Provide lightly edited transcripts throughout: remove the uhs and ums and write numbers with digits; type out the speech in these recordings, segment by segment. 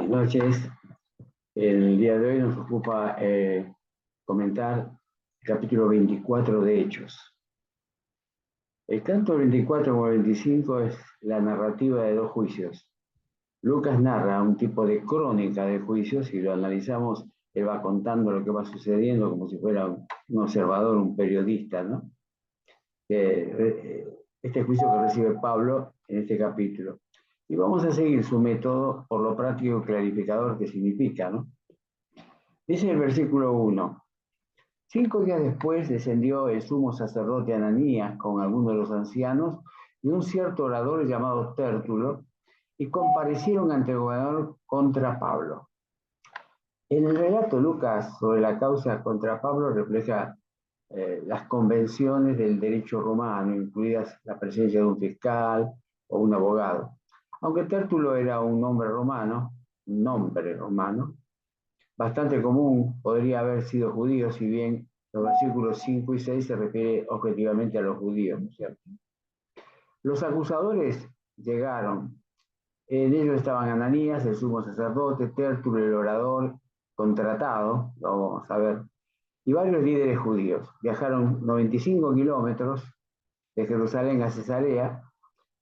Buenas noches. El día de hoy nos ocupa comentar el capítulo 24 de Hechos. Tanto el 24 como el 25 es la narrativa de dos juicios. Lucas narra un tipo de crónica de juicios y lo analizamos, él va contando lo que va sucediendo como si fuera un observador, un periodista, ¿no? Este juicio que recibe Pablo en este capítulo. Y vamos a seguir su método por lo práctico y clarificador que significa, ¿no? Dice el versículo 1: 5 días después descendió el sumo sacerdote Ananías con algunos de los ancianos y un cierto orador llamado Tértulo, y comparecieron ante el gobernador contra Pablo. En el relato Lucas sobre la causa contra Pablo refleja las convenciones del derecho romano, incluidas la presencia de un fiscal o un abogado. Aunque Tértulo era un nombre romano, bastante común, podría haber sido judío, si bien los versículos 5 y 6 se refiere objetivamente a los judíos, ¿no es cierto? Los acusadores llegaron. En ellos estaban Ananías, el sumo sacerdote, Tértulo, el orador contratado, lo vamos a ver, y varios líderes judíos. Viajaron 95 kilómetros de Jerusalén a Cesarea,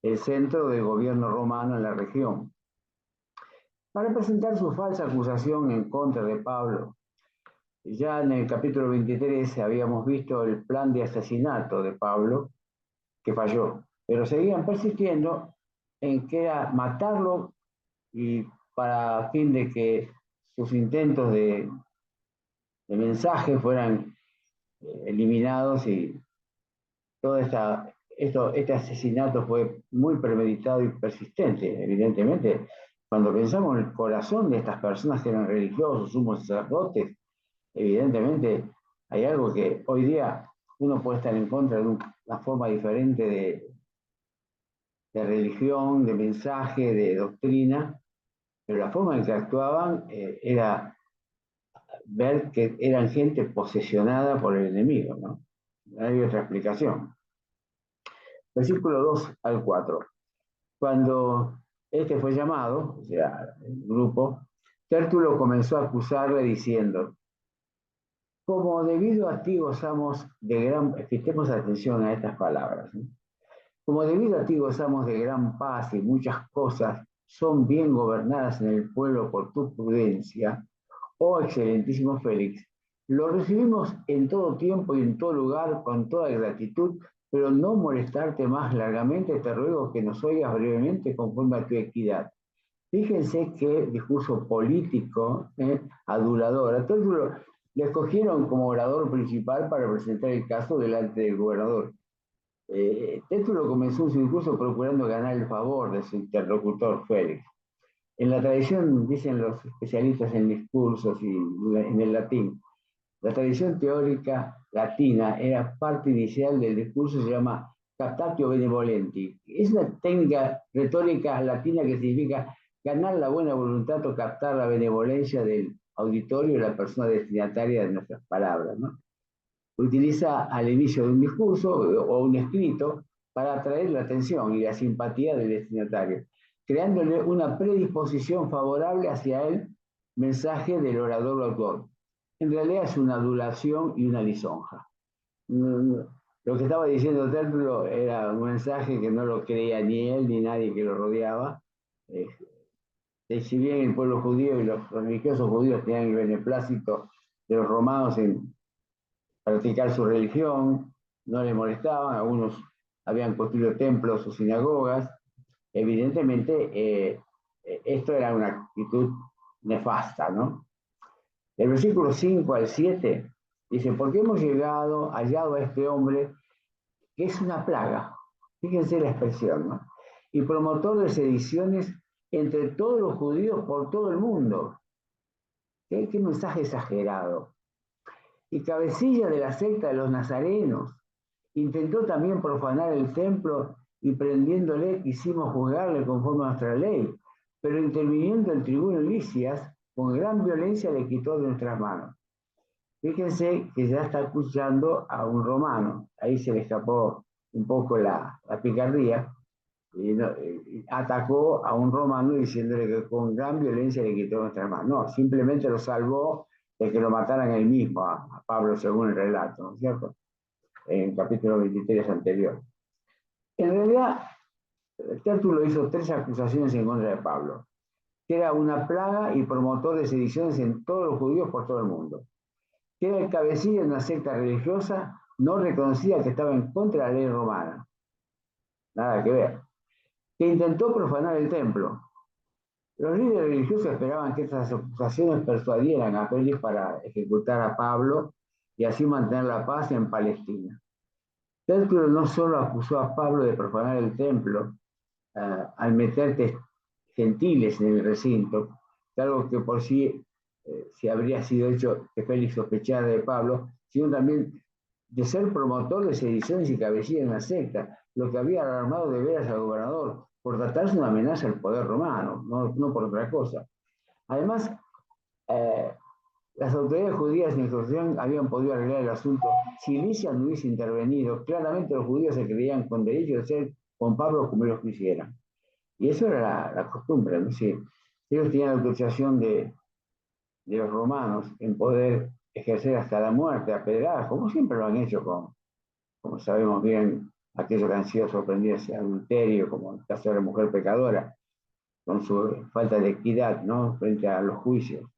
el centro del gobierno romano en la región, para presentar su falsa acusación en contra de Pablo. Ya en el capítulo 23 habíamos visto el plan de asesinato de Pablo, que falló, pero seguían persistiendo en que era matarlo y para fin de que sus intentos de mensaje fueran eliminados, y todo este asesinato fue muy premeditado y persistente. Evidentemente, cuando pensamos en el corazón de estas personas que eran religiosos, sumos sacerdotes, evidentemente hay algo que hoy día uno puede estar en contra de una forma diferente de religión, de mensaje, de doctrina, pero la forma en que actuaban era ver que eran gente posesionada por el enemigo, ¿no? No hay otra explicación. Versículo 2 al 4. Cuando este fue llamado, o sea, el grupo, Tértulo comenzó a acusarle diciendo: como debido a ti gozamos de gran... Prestemos atención a estas palabras, ¿no? Como debido a ti gozamos de gran paz y muchas cosas son bien gobernadas en el pueblo por tu prudencia, oh excelentísimo Félix, lo recibimos en todo tiempo y en todo lugar con toda gratitud, pero no molestarte más largamente, te ruego que nos oigas brevemente conforme a tu equidad. Fíjense qué discurso político, adulador. A Tértulo le escogieron como orador principal para presentar el caso delante del gobernador. Tértulo comenzó su discurso procurando ganar el favor de su interlocutor Félix. En la tradición, dicen los especialistas en discursos y en el latín, la tradición teórica latina era parte inicial del discurso, se llama captatio benevolenti. Es una técnica retórica latina que significa ganar la buena voluntad o captar la benevolencia del auditorio y la persona destinataria de nuestras palabras, ¿no? Utiliza al inicio de un discurso o un escrito para atraer la atención y la simpatía del destinatario, creándole una predisposición favorable hacia el mensaje del orador o autor. En realidad es una adulación y una lisonja. Lo que estaba diciendo Tértulo era un mensaje que no lo creía ni él ni nadie que lo rodeaba. Si bien el pueblo judío y los religiosos judíos tenían el beneplácito de los romanos en practicar su religión, no le molestaban, algunos habían construido templos o sinagogas. Evidentemente, esto era una actitud nefasta, ¿no? El versículo 5 al 7 dice: porque hemos hallado a este hombre que es una plaga, fíjense la expresión, ¿no? Y promotor de sediciones entre todos los judíos por todo el mundo. ¿Qué mensaje exagerado? Y cabecilla de la secta de los nazarenos. Intentó también profanar el templo y prendiéndole quisimos juzgarle conforme a nuestra ley, pero interviniendo el tribuno Licias, con gran violencia le quitó de nuestras manos. Fíjense que ya está acusando a un romano, ahí se le escapó un poco la picardía, y atacó a un romano diciéndole que con gran violencia le quitó nuestra hermana. No, simplemente lo salvó de que lo mataran él mismo, a Pablo, según el relato, ¿no es cierto? En el capítulo 23 anterior. En realidad, Tértulo hizo 3 acusaciones en contra de Pablo, que era una plaga y promotor de sediciones en todos los judíos por todo el mundo, que era el cabecilla de una secta religiosa no reconocida que estaba en contra de la ley romana. Nada que ver. Que intentó profanar el templo. Los líderes religiosos esperaban que estas acusaciones persuadieran a Félix para ejecutar a Pablo y así mantener la paz en Palestina. Tértulo no solo acusó a Pablo de profanar el templo al meter gentiles en el recinto, algo que por sí se habría sido hecho que Félix sospechara de Pablo, sino también de ser promotor de sediciones y cabecilla en la secta, lo que había alarmado de veras al gobernador, por tratarse de una amenaza al poder romano, no por otra cosa. Además, eh, las autoridades judías en Jerusalén habían podido arreglar el asunto si Licia no hubiese intervenido. Claramente los judíos se creían con derecho de ser con Pablo como ellos quisieran. Y eso era la costumbre, ¿no? Si ellos tenían la autorización de los romanos en poder ejercer hasta la muerte a pedradas, como siempre lo han hecho como sabemos bien, aquellos que han sido sorprendidos en adulterio, como el caso de la mujer pecadora, con su falta de equidad, ¿no? Frente a los juicios.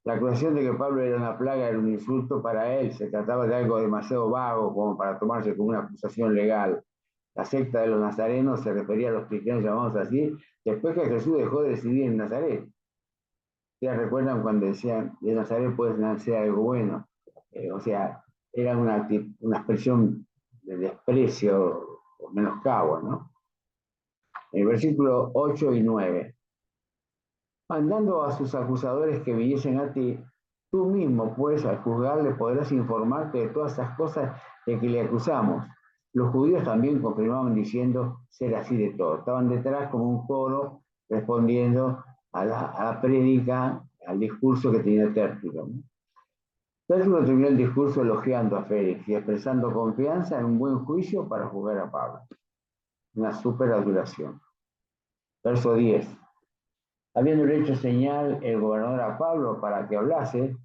La acusación de que Pablo era una plaga era un insulto para él, se trataba de algo demasiado vago como para tomarse como una acusación legal. La secta de los nazarenos se refería a los cristianos llamados así, después que Jesús dejó de residir en Nazaret. ¿Ustedes recuerdan cuando decían, de Nazaret puede nacer algo bueno? O sea, era una expresión de desprecio o menoscabo, ¿no? En el versículo 8 y 9. Mandando a sus acusadores que viniesen a ti, tú mismo, pues, al juzgarle podrás informarte de todas esas cosas de que le acusamos. Los judíos también confirmaban diciendo ser así de todo. Estaban detrás como un coro respondiendo a la prédica, al discurso que tenía Tértulo. Tértulo terminó el discurso elogiando a Félix y expresando confianza en un buen juicio para juzgar a Pablo. Una super adulación. Verso 10. Habiéndole hecho señal el gobernador a Pablo para que hablase,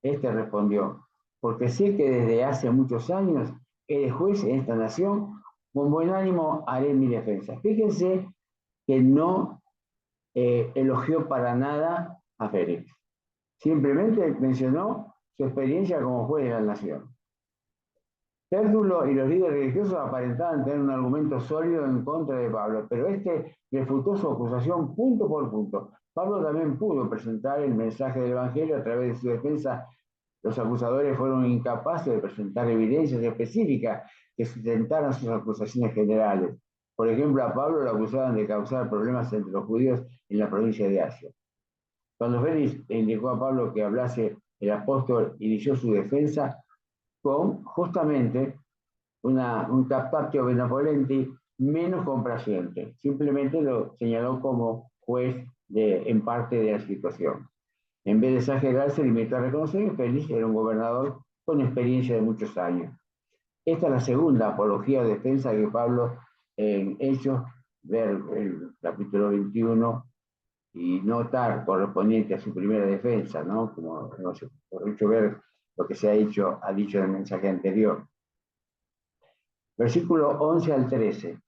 este respondió, porque sé que desde hace muchos años eres juez en esta nación, con buen ánimo haré mi defensa. Fíjense que no elogió para nada a Félix. Simplemente mencionó su experiencia como juez de la nación. Tértulo y los líderes religiosos aparentaban tener un argumento sólido en contra de Pablo, pero este refutó su acusación punto por punto. Pablo también pudo presentar el mensaje del Evangelio a través de su defensa. Los acusadores fueron incapaces de presentar evidencias específicas que sustentaran sus acusaciones generales. Por ejemplo, a Pablo lo acusaban de causar problemas entre los judíos en la provincia de Asia. Cuando Félix le indicó a Pablo que hablase, el apóstol inició su defensa con justamente un captatio benevolente menos complaciente. Simplemente lo señaló como juez en parte de la situación. En vez de exagerar, se limitó a reconocer que Félix era un gobernador con experiencia de muchos años. Esta es la segunda apología o defensa que Pablo en Hechos, ver el capítulo 21 y notar correspondiente a su primera defensa, ¿no? Como no sé, por hecho ver lo que se ha dicho en el mensaje anterior. Versículo 11 al 13.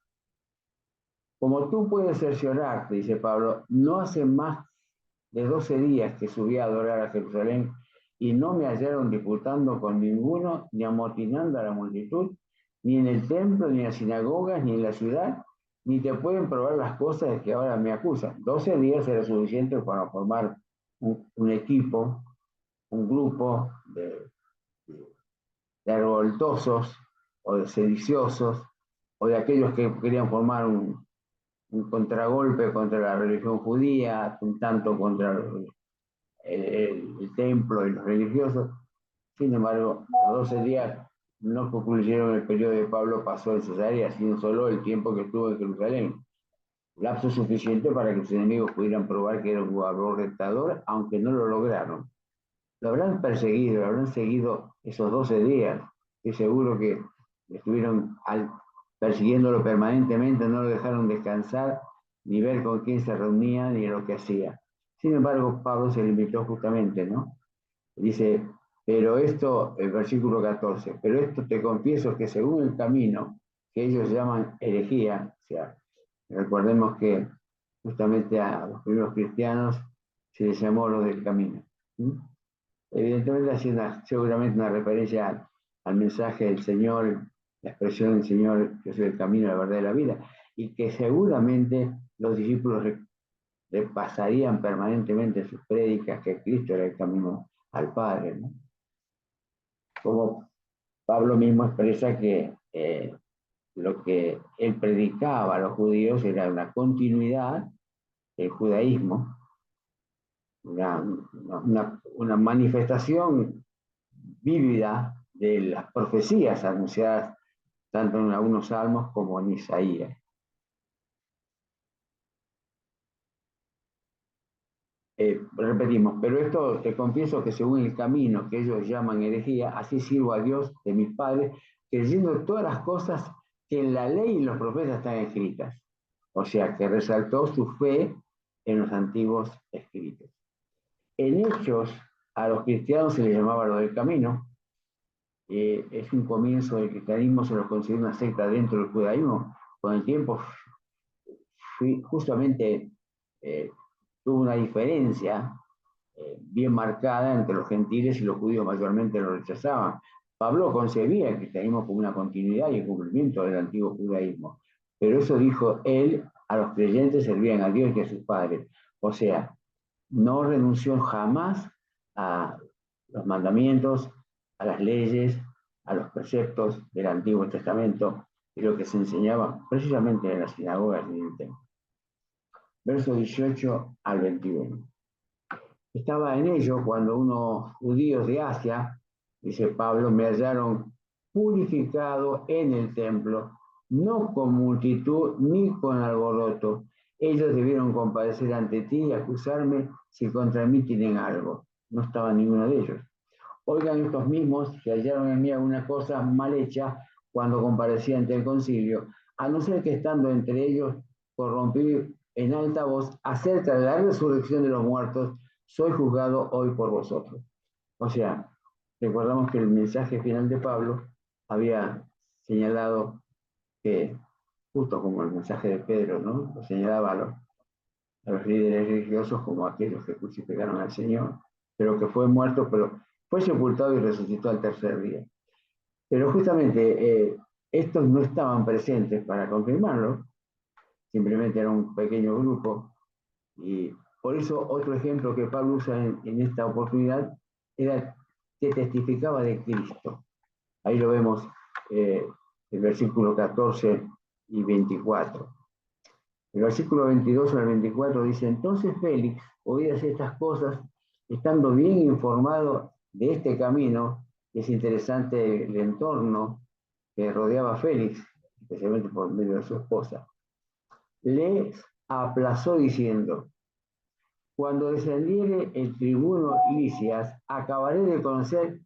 Como tú puedes cerciorarte, dice Pablo, no hace más de 12 días que subí a adorar a Jerusalén y no me hallaron disputando con ninguno, ni amotinando a la multitud, ni en el templo, ni en las sinagogas, ni en la ciudad, ni te pueden probar las cosas de que ahora me acusan. 12 días era suficiente para formar un equipo, un grupo de revoltosos o de sediciosos o de aquellos que querían formar un contragolpe contra la religión judía, un tanto contra el templo y los religiosos. Sin embargo, los 12 días no concluyeron el periodo de Pablo pasó en Cesarea, sino solo el tiempo que estuvo en Jerusalén. Lapso suficiente para que sus enemigos pudieran probar que era un jugador retador, aunque no lo lograron. Lo habrán perseguido, lo habrán seguido esos 12 días. Estoy seguro que estuvieron persiguiéndolo permanentemente, no lo dejaron descansar, ni ver con quién se reunía, ni lo que hacía. Sin embargo, Pablo se limitó justamente, ¿no? Dice, pero esto, el versículo 14, pero esto te confieso que según el camino que ellos llaman herejía, o sea, recordemos que justamente a los primeros cristianos se les llamó lo del camino. ¿Sí? Evidentemente haciendo seguramente una referencia al mensaje del Señor, la expresión del Señor, yo soy el camino, la verdad y la vida, y que seguramente los discípulos repasarían permanentemente sus prédicas que Cristo era el camino al Padre, ¿no? Como Pablo mismo expresa que lo que él predicaba a los judíos era una continuidad del judaísmo, una manifestación vívida de las profecías anunciadas tanto en algunos salmos como en Isaías. Repetimos, pero esto te confieso que según el camino que ellos llaman herejía, así sirvo a Dios de mis padres, creyendo todas las cosas que en la ley y los profetas están escritas. O sea, que resaltó su fe en los antiguos escritos. En Hechos, a los cristianos se les llamaba lo del camino. Es un comienzo del cristianismo, se los considera una secta dentro del judaísmo. Con el tiempo, justamente tuvo una diferencia bien marcada entre los gentiles y los judíos mayormente lo rechazaban. Pablo concebía el cristianismo como una continuidad y el cumplimiento del antiguo judaísmo, pero eso dijo él, a los creyentes servían a Dios y a sus padres. O sea, no renunció jamás a los mandamientos, a las leyes, a los preceptos del Antiguo Testamento y lo que se enseñaba precisamente en las sinagogas y en el templo. Verso 18 al 21. Estaba en ello cuando unos judíos de Asia, dice Pablo, me hallaron purificado en el templo, no con multitud ni con alboroto. Ellos debieron comparecer ante ti y acusarme si contra mí tienen algo. No estaba ninguno de ellos. Oigan estos mismos que hallaron en mí alguna cosa mal hecha cuando comparecía ante el concilio, a no ser que estando entre ellos corrompí en alta voz acerca de la resurrección de los muertos, soy juzgado hoy por vosotros. O sea, recordamos que el mensaje final de Pablo había señalado que, justo como el mensaje de Pedro, ¿no? Lo señalaba a los líderes religiosos como aquellos que crucificaron al Señor, pero que fue muerto, pero fue sepultado y resucitó al tercer día. Pero justamente estos no estaban presentes para confirmarlo, simplemente era un pequeño grupo, y por eso otro ejemplo que Pablo usa en esta oportunidad era que testificaba de Cristo. Ahí lo vemos, el versículo 14 y 24. El versículo 22 al 24 dice, entonces Félix, oídas estas cosas, estando bien informado de este camino, es interesante el entorno que rodeaba a Félix, especialmente por medio de su esposa, les aplazó diciendo, cuando descendiere el tribuno Lisias, acabaré de conocer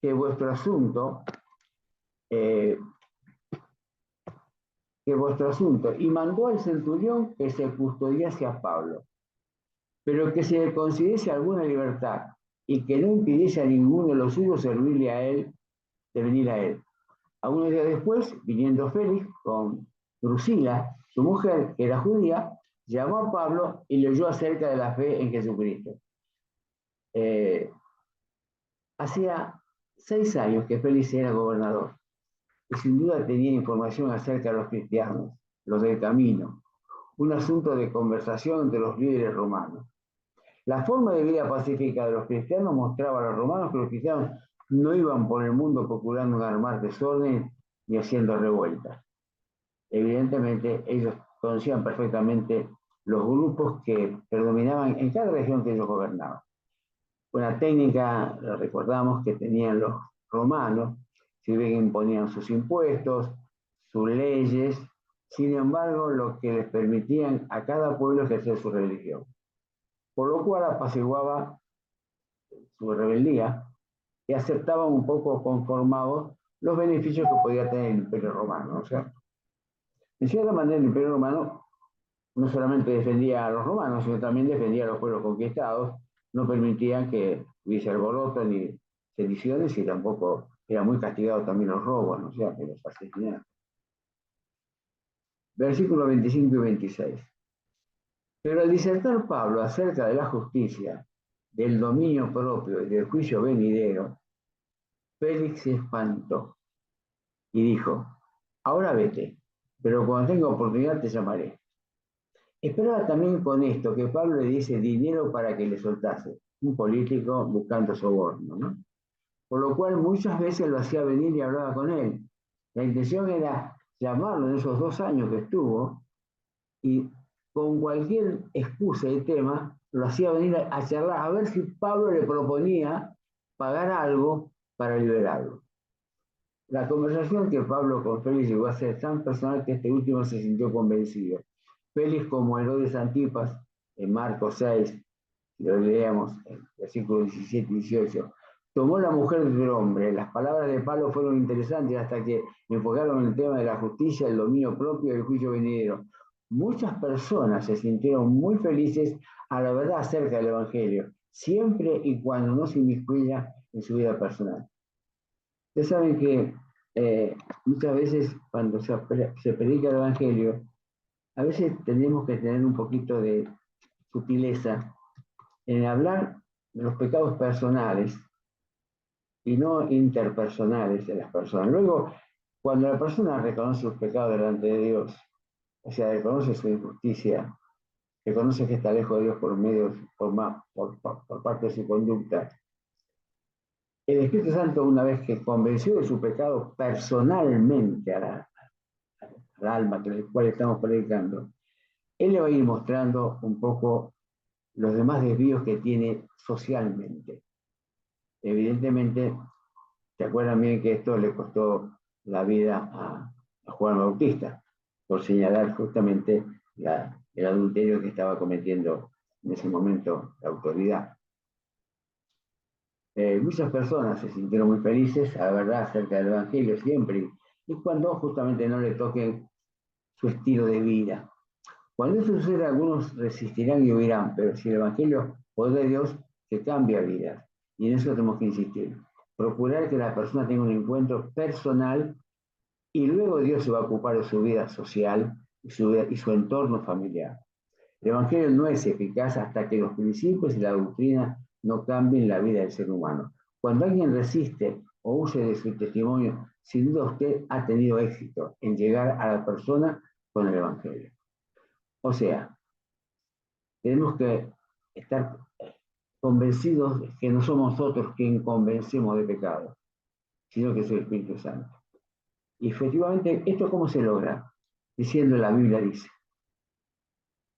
que vuestro asunto, eh, y mandó al centurión que se custodiase a Pablo, pero que se le concediese alguna libertad y que no impidiese a ninguno de los suyos servirle a él, de venir a él. Algunos días después, viniendo Félix con Drusila, su mujer, que era judía, llamó a Pablo y le oyó acerca de la fe en Jesucristo. Hacía 6 años que Félix era gobernador y sin duda tenía información acerca de los cristianos, los del camino, un asunto de conversación entre los líderes romanos. La forma de vida pacífica de los cristianos mostraba a los romanos que los cristianos no iban por el mundo procurando armar desorden ni haciendo revueltas. Evidentemente, ellos conocían perfectamente los grupos que predominaban en cada región que ellos gobernaban. Una técnica, lo recordamos, que tenían los romanos, si bien imponían sus impuestos, sus leyes, sin embargo, lo que les permitían a cada pueblo ejercer su religión, por lo cual apaciguaba su rebeldía y aceptaban un poco conformados los beneficios que podía tener el Imperio Romano, ¿no es cierto? En cierta manera, el Imperio Romano no solamente defendía a los romanos, sino también defendía a los pueblos conquistados, no permitían que hubiese alboroto ni sediciones y tampoco era muy castigado también los robos, ¿no? O sea, que los asesinatos. Versículos 25 y 26. Pero al disertar Pablo acerca de la justicia, del dominio propio y del juicio venidero, Félix se espantó y dijo, ahora vete, pero cuando tenga oportunidad te llamaré. Esperaba también con esto que Pablo le diese dinero para que le soltase, un político buscando soborno, ¿no? Por lo cual muchas veces lo hacía venir y hablaba con él. La intención era llamarlo en esos 2 años que estuvo y con cualquier excusa y tema lo hacía venir a charlar, a ver si Pablo le proponía pagar algo para liberarlo. La conversación que Pablo con Félix llegó a ser tan personal que este último se sintió convencido. Félix, como Herodes Antipas, en Marcos 6, lo leemos en versículos 17 y 18, tomó la mujer del hombre. Las palabras de Pablo fueron interesantes hasta que enfocaron en el tema de la justicia, el dominio propio y el juicio venidero. Muchas personas se sintieron muy felices a la verdad acerca del Evangelio, siempre y cuando no se inmiscuya en su vida personal. Ustedes saben que muchas veces cuando se predica el Evangelio, a veces tenemos que tener un poquito de sutileza en hablar de los pecados personales y no interpersonales de las personas. Luego, cuando la persona reconoce sus pecados delante de Dios, o sea, reconoce su injusticia, reconoce que está lejos de Dios por parte de su conducta, el Espíritu Santo, una vez que convenció de su pecado personalmente al alma del cual estamos predicando, Él le va a ir mostrando un poco los demás desvíos que tiene socialmente. Evidentemente, ¿se acuerdan bien que esto le costó la vida a Juan Bautista? Por señalar justamente el adulterio que estaba cometiendo en ese momento la autoridad. Muchas personas se sintieron muy felices, a la verdad, acerca del Evangelio siempre, y cuando justamente no le toquen su estilo de vida. Cuando eso sucede, algunos resistirán y huirán, pero si el Evangelio, poder de Dios, que cambia vidas. Y en eso tenemos que insistir. Procurar que la persona tenga un encuentro personal y luego Dios se va a ocupar de su vida social y su entorno familiar. El Evangelio no es eficaz hasta que los principios y la doctrina no cambien la vida del ser humano. Cuando alguien resiste o huye de su testimonio, sin duda usted ha tenido éxito en llegar a la persona con el Evangelio. O sea, tenemos que estar convencidos de que no somos nosotros quien convencemos de pecado, sino que es el Espíritu Santo. Y efectivamente, ¿esto cómo se logra? Diciendo la Biblia dice.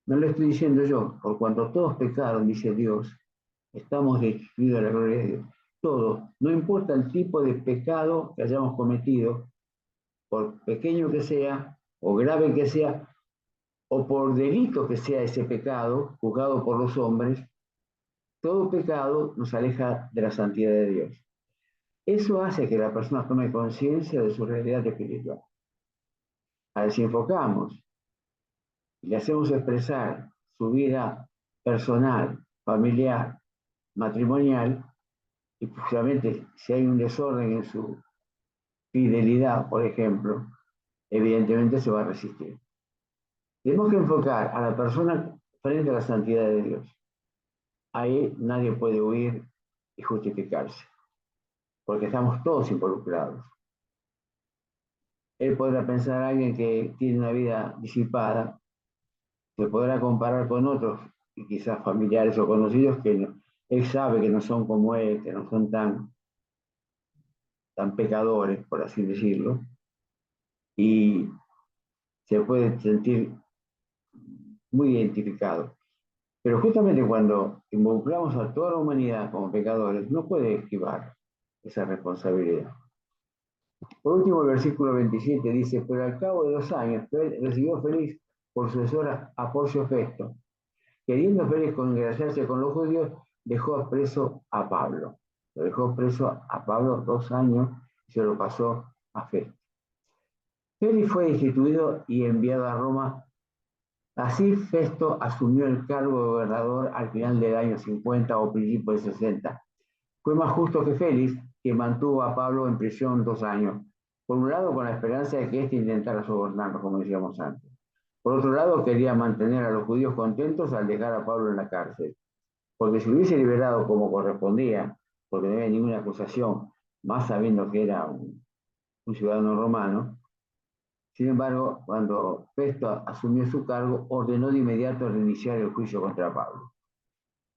No lo estoy diciendo yo, por cuanto todos pecaron, dice Dios, estamos destituidos de la gloria de Dios. Todos, no importa el tipo de pecado que hayamos cometido, por pequeño que sea, o grave que sea, o por delito que sea ese pecado, juzgado por los hombres, todo pecado nos aleja de la santidad de Dios. Eso hace que la persona tome conciencia de su realidad espiritual. Ahora, si enfocamos y le hacemos expresar su vida personal, familiar, matrimonial, y justamente si hay un desorden en su fidelidad, por ejemplo, evidentemente se va a resistir. Tenemos que enfocar a la persona frente a la santidad de Dios. Ahí nadie puede huir y justificarse, porque estamos todos involucrados. Él podrá pensar a alguien que tiene una vida disipada, se podrá comparar con otros, y quizás familiares o conocidos, que no, él sabe que no son como él, que no son tan pecadores, por así decirlo, y se puede sentir muy identificado. Pero justamente cuando involucramos a toda la humanidad como pecadores, no puede esquivar esa responsabilidad. Por último, el versículo 27 dice, pero al cabo de 2 años, recibió Félix por sucesora a Porcio Festo. Queriendo Félix congraciarse con los judíos, dejó preso a Pablo. Lo dejó preso a Pablo 2 años y se lo pasó a Festo. Félix fue destituido y enviado a Roma. Así Festo asumió el cargo de gobernador al final del año 50 o principio del 60. Fue más justo que Félix, que mantuvo a Pablo en prisión 2 años. Por un lado, con la esperanza de que éste intentara sobornarlo, como decíamos antes. Por otro lado, quería mantener a los judíos contentos al dejar a Pablo en la cárcel. Porque si hubiese liberado como correspondía, porque no había ninguna acusación, más sabiendo que era un ciudadano romano, sin embargo, cuando Festo asumió su cargo, ordenó de inmediato reiniciar el juicio contra Pablo.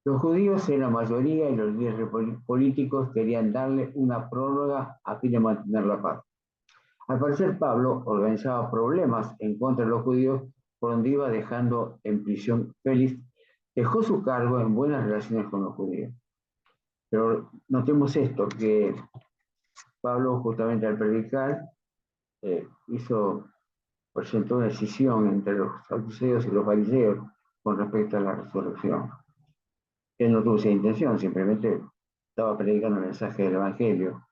Los judíos en la mayoría y los líderes políticos querían darle una prórroga a fin de mantener la paz. Al parecer, Pablo organizaba problemas en contra de los judíos, por donde iba dejando en prisión Félix, dejó su cargo en buenas relaciones con los judíos. Pero notemos esto, que Pablo justamente al predicar presentó una decisión entre los saduceos y los fariseos con respecto a la resurrección. Él no tuvo esa intención, simplemente estaba predicando el mensaje del Evangelio,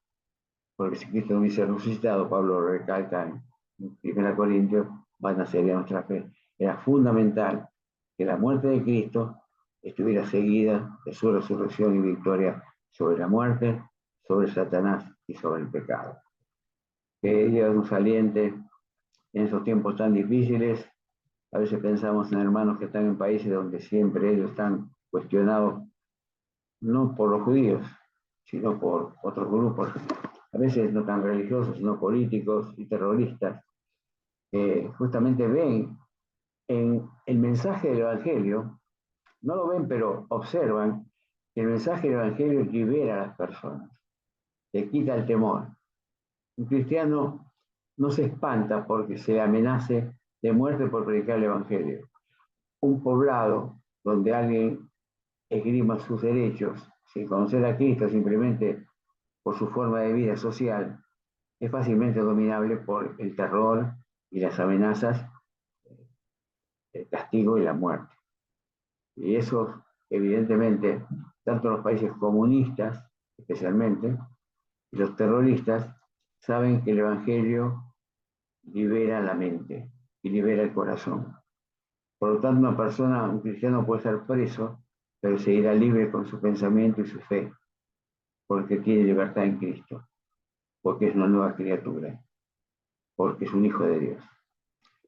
porque si Cristo no hubiese resucitado, Pablo lo recalca en 1 Corintios, van a ser nuestra fe. Era fundamental que la muerte de Cristo estuviera seguida de su resurrección y victoria sobre la muerte, sobre Satanás y sobre el pecado. Que Dios nos aliente en esos tiempos tan difíciles. A veces pensamos en hermanos que están en países donde siempre ellos están cuestionados, no por los judíos, sino por otros grupos, a veces no tan religiosos, sino políticos y terroristas, que justamente ven en el mensaje del Evangelio, no lo ven, pero observan que el mensaje del Evangelio libera a las personas, le quita el temor. Un cristiano no se espanta porque se amenace de muerte por predicar el Evangelio. Un poblado donde alguien esgrima sus derechos sin conocer a Cristo simplemente por su forma de vida social, es fácilmente dominable por el terror y las amenazas, el castigo y la muerte. Y eso, evidentemente, tanto los países comunistas, especialmente, y los terroristas, saben que el Evangelio libera la mente y libera el corazón. Por lo tanto, una persona, un cristiano puede ser preso, pero seguirá libre con su pensamiento y su fe, porque tiene libertad en Cristo, porque es una nueva criatura, porque es un hijo de Dios.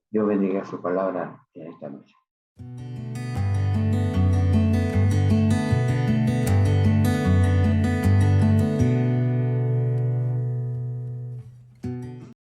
Dios bendiga su palabra en esta noche.